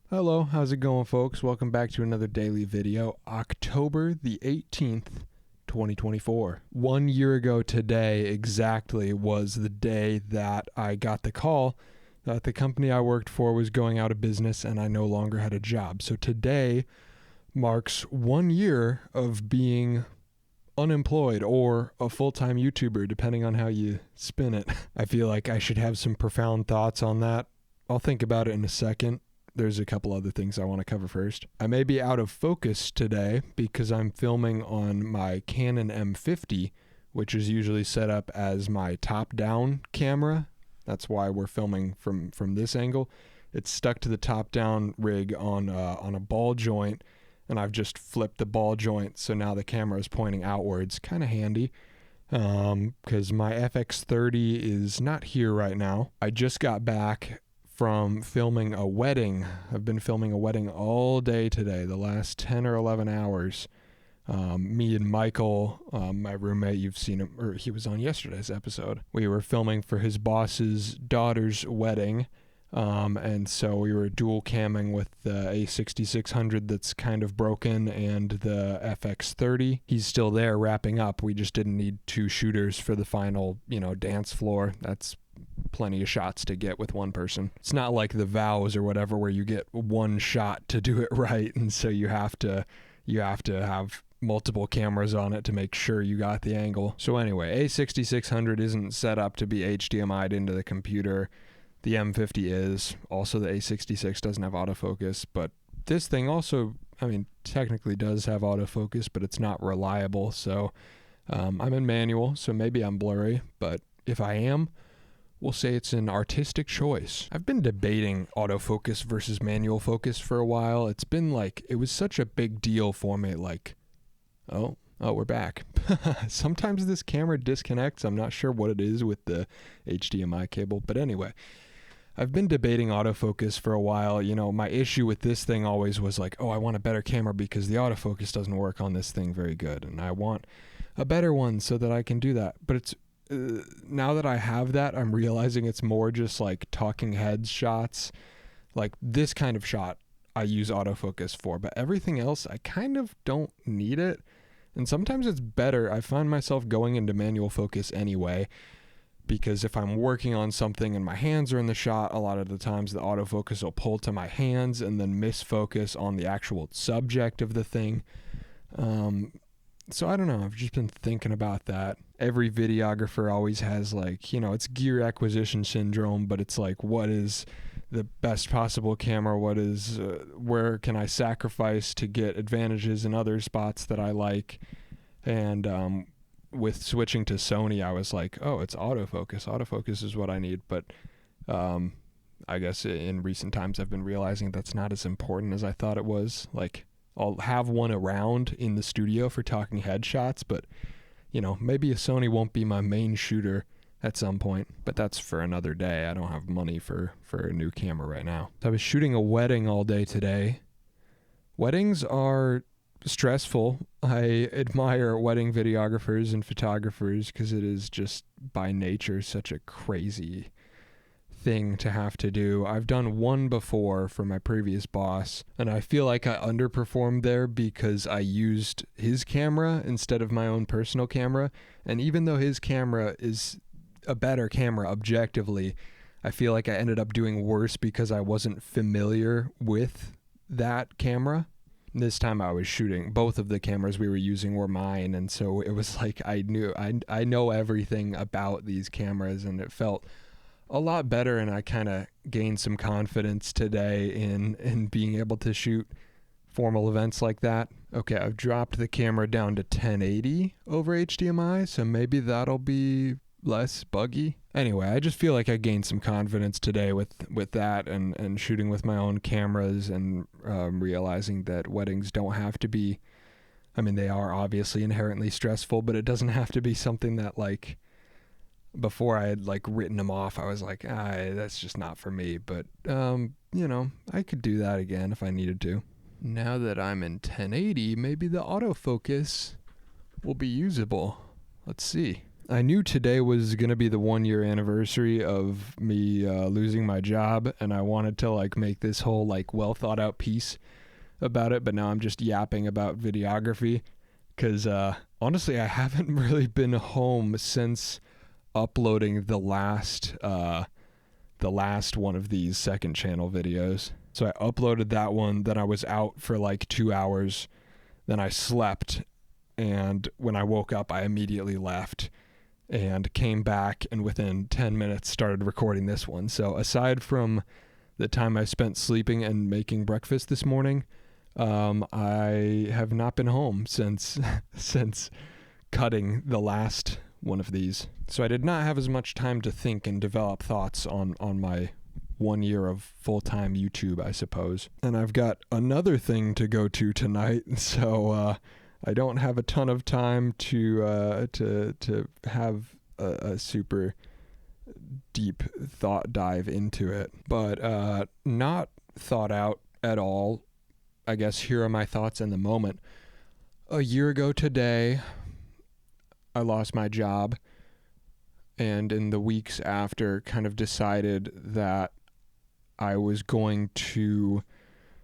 Hello, how's it going, folks? Welcome back to another daily video. October the 18th, 2024. 1 year ago today exactly was the day that I got the call that the company I worked for was going out of business and I no longer had a job. So today marks 1 year of being unemployed or a full-time YouTuber, depending on how you spin it. I feel like I should have some profound thoughts on that. I'll think about it in a second. There's a couple other things I want to cover first. I may be out of focus today because I'm filming on my Canon M50, which is usually set up as my top-down camera. That's why we're filming from this angle. It's stuck to the top-down rig on a ball joint, and I've just flipped the ball joint, so now the camera is pointing outwards. Kind of handy, because my FX30 is not here right now. I just got back from filming a wedding. I've been filming a wedding all day today, the last 10 or 11 hours. Me and Michael, my roommate, you've seen him, or he was on yesterday's episode. We were filming for his boss's daughter's wedding. And so we were dual camming with the A6600 that's kind of broken and the FX30. He's still there wrapping up. We just didn't need two shooters for the final, dance floor. That's plenty of shots to get with one person. It's not like the vows or whatever where you get one shot to do it right, and so you have to have multiple cameras on it to make sure you got the angle. So anyway, A6600 isn't set up to be HDMI'd into the computer. The M50 is. Also, the A66 doesn't have autofocus, but this thing also, technically does have autofocus, but it's not reliable. So I'm in manual, so maybe I'm blurry, but if I am, we'll say it's an artistic choice. I've been debating autofocus versus manual focus for a while. It's been it was such a big deal for me, oh, we're back. Sometimes this camera disconnects. I'm not sure what it is with the HDMI cable, but anyway, I've been debating autofocus for a while. My issue with this thing always was I want a better camera because the autofocus doesn't work on this thing very good, and I want a better one so that I can do that. But it's now that I have that, I'm realizing it's more just talking heads shots. This kind of shot I use autofocus for, but everything else I kind of don't need it. And sometimes it's better. I find myself going into manual focus anyway, because if I'm working on something and my hands are in the shot, a lot of the times the autofocus will pull to my hands and then miss focus on the actual subject of the thing. So I don't know, I've just been thinking about that. Every videographer always has it's gear acquisition syndrome, but it's what is the best possible camera? What is, where can I sacrifice to get advantages in other spots that I like? And with switching to Sony, I was it's autofocus. Autofocus is what I need. But I guess in recent times, I've been realizing that's not as important as I thought it was. I'll have one around in the studio for talking headshots, but maybe a Sony won't be my main shooter at some point, but that's for another day. I don't have money for a new camera right now. So I was shooting a wedding all day today. Weddings are stressful. I admire wedding videographers and photographers because it is just by nature such a crazy thing to have to do. I've done one before for my previous boss, and I feel like I underperformed there because I used his camera instead of my own personal camera. And even though his camera is a better camera objectively, I feel like I ended up doing worse because I wasn't familiar with that camera. This time I was shooting, both of the cameras we were using were mine, and so it was I know everything about these cameras, and it felt a lot better, and I kind of gained some confidence today in being able to shoot formal events like that. Okay, I've dropped the camera down to 1080 over HDMI, so maybe that'll be less buggy. Anyway, I just feel like I gained some confidence today with that and shooting with my own cameras and realizing that weddings don't have to be, they are obviously inherently stressful, but it doesn't have to be something that before I had written them off, I was that's just not for me. But, I could do that again if I needed to. Now that I'm in 1080, maybe the autofocus will be usable. Let's see. I knew today was going to be the 1 year anniversary of me losing my job, and I wanted to like make this whole like well thought out piece about it, but now I'm just yapping about videography because honestly I haven't really been home since uploading the last one of these second channel videos. So I uploaded that one, then I was out for like 2 hours, then I slept, and when I woke up I immediately left and came back, and within 10 minutes started recording this one. So aside from the time I spent sleeping and making breakfast this morning, I have not been home since cutting the last one of these. So I did not have as much time to think and develop thoughts on my 1 year of full-time YouTube, I suppose. And I've got another thing to go to tonight, so I don't have a ton of time to have a super deep thought dive into it. But not thought out at all. I guess here are my thoughts in the moment. A year ago today, I lost my job, and in the weeks after kind of decided that I was going to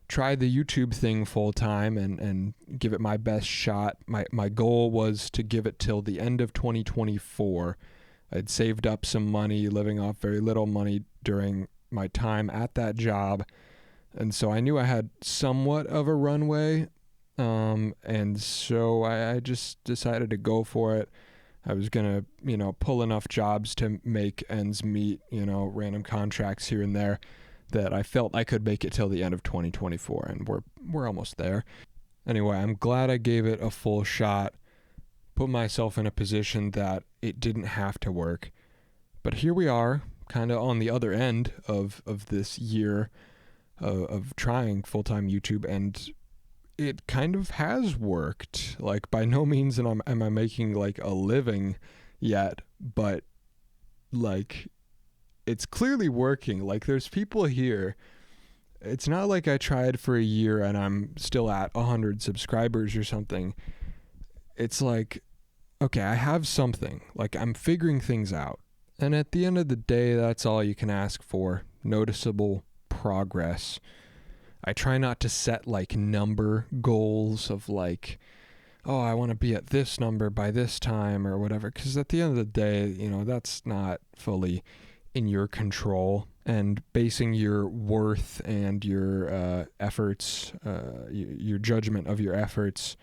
try the YouTube thing full time and give it my best shot. My goal was to give it till the end of 2024. I'd saved up some money, living off very little money during my time at that job, and so I knew I had somewhat of a runway, and so I just decided to go for it. I was going to, pull enough jobs to make ends meet, random contracts here and there, that I felt I could make it till the end of 2024, and we're almost there. Anyway, I'm glad I gave it a full shot, put myself in a position that it didn't have to work. But here we are, kind of on the other end of this year of trying full-time YouTube, and it kind of has worked. Like, by no means am I making like a living yet, but like it's clearly working. Like, there's people here. It's not like I tried for a year and I'm still at 100 subscribers or something. It's like, okay, I have something. Like, I'm figuring things out. And at the end of the day, that's all you can ask for. Noticeable progress. I try not to set like number goals of like, oh, I want to be at this number by this time or whatever. Because at the end of the day, that's not fully in your control. And basing your worth and your efforts, your judgment of your efforts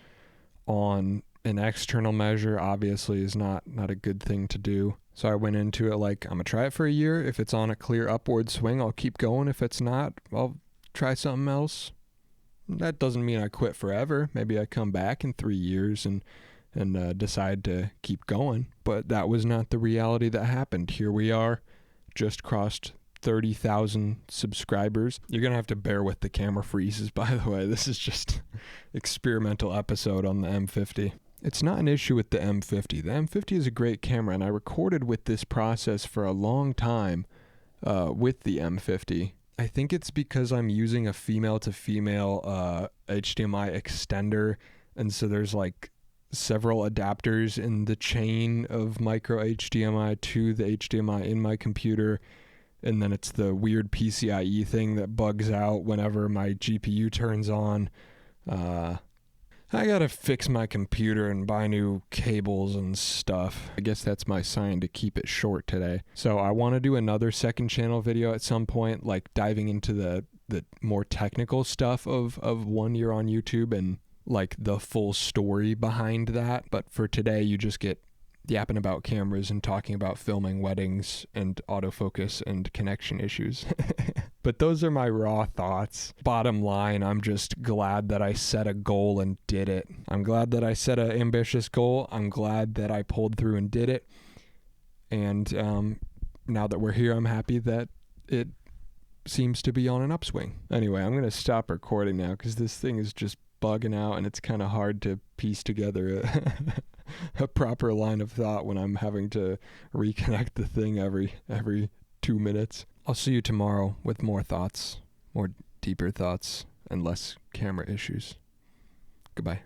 on an external measure obviously is not a good thing to do. So I went into it like, I'm going to try it for a year. If it's on a clear upward swing, I'll keep going. If it's not, I'll try something else. That doesn't mean I quit forever. Maybe I come back in 3 years and decide to keep going. But that was not the reality that happened. Here we are, just crossed 30,000 subscribers. You're going to have to bear with the camera freezes, by the way. This is just experimental episode on the M50. It's not an issue with the M50. The M50 is a great camera, and I recorded with this process for a long time with the M50. I think it's because I'm using a female-to-female HDMI extender, and so there's like several adapters in the chain of micro HDMI to the HDMI in my computer, and then it's the weird PCIe thing that bugs out whenever my GPU turns on. I gotta fix my computer and buy new cables and stuff. I guess that's my sign to keep it short today. So I want to do another second channel video at some point, like diving into the more technical stuff of 1 year on YouTube and like the full story behind that. But for today, you just get yapping about cameras and talking about filming weddings and autofocus and connection issues. But those are my raw thoughts. Bottom line, I'm just glad that I set a goal and did it. I'm glad that I set an ambitious goal. I'm glad that I pulled through and did it. And now that we're here, I'm happy that it seems to be on an upswing. Anyway, I'm going to stop recording now because this thing is just bugging out and it's kind of hard to piece together a proper line of thought when I'm having to reconnect the thing every 2 minutes. I'll see you tomorrow with more thoughts, more deeper thoughts, and less camera issues. Goodbye.